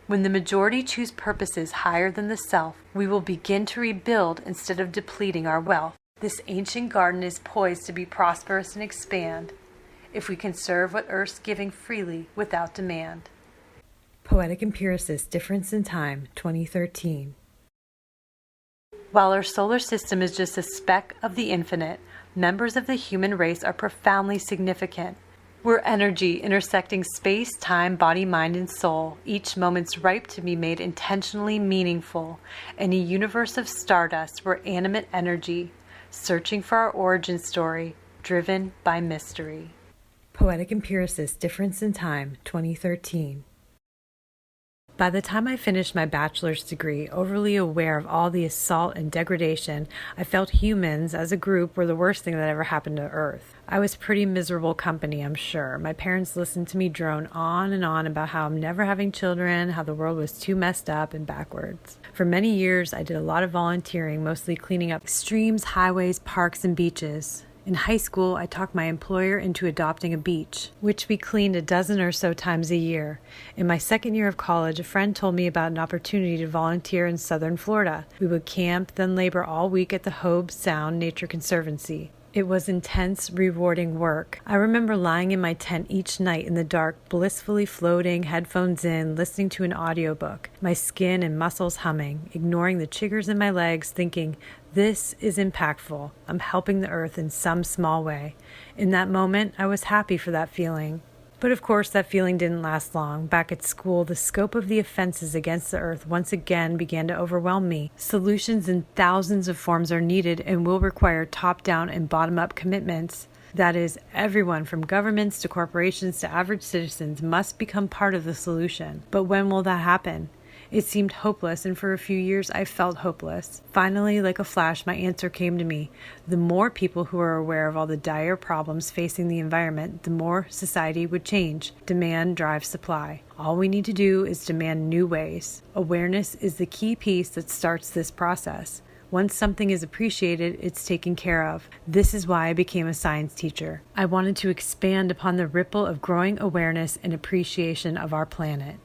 When the majority choose purposes higher than the self, we will begin to rebuild instead of depleting our wealth. This ancient garden is poised to be prosperous and expand if we can serve what Earth's giving freely without demand. Poetic Empiricist, Difference in Time, 2013. While our solar system is just a speck of the infinite, members of the human race are profoundly significant. We're energy intersecting space, time, body, mind, and soul. Each moment's ripe to be made intentionally meaningful. In a universe of stardust, we're animate energy, searching for our origin story, driven by mystery. Poetic Empiricist, Difference in Time, 2013. By the time I finished my bachelor's degree, overly aware of all the assault and degradation, I felt humans as a group were the worst thing that ever happened to Earth. I was pretty miserable company, I'm sure. My parents listened to me drone on and on about how I'm never having children, how the world was too messed up and backwards. For many years, I did a lot of volunteering, mostly cleaning up streams, highways, parks, and beaches. In high school, I talked my employer into adopting a beach, which we cleaned a dozen or so times a year. In my second year of college, a friend told me about an opportunity to volunteer in southern Florida. We would camp, then labor all week at the Hobe Sound Nature Conservancy. It was intense, rewarding work. I remember lying in my tent each night in the dark, blissfully floating, headphones in, listening to an audiobook, my skin and muscles humming, ignoring the chiggers in my legs, thinking, this is impactful. I'm helping the earth in some small way. In that moment, I was happy for that feeling. But of course, that feeling didn't last long. Back at school, the scope of the offenses against the earth once again began to overwhelm me. Solutions in thousands of forms are needed and will require top-down and bottom-up commitments. That is, everyone from governments to corporations to average citizens must become part of the solution. But when will that happen? It seemed hopeless, and for a few years I felt hopeless. Finally, like a flash, my answer came to me. The more people who are aware of all the dire problems facing the environment, the more society would change. Demand drives supply. All we need to do is demand new ways. Awareness is the key piece that starts this process. Once something is appreciated, it's taken care of. This is why I became a science teacher. I wanted to expand upon the ripple of growing awareness and appreciation of our planet.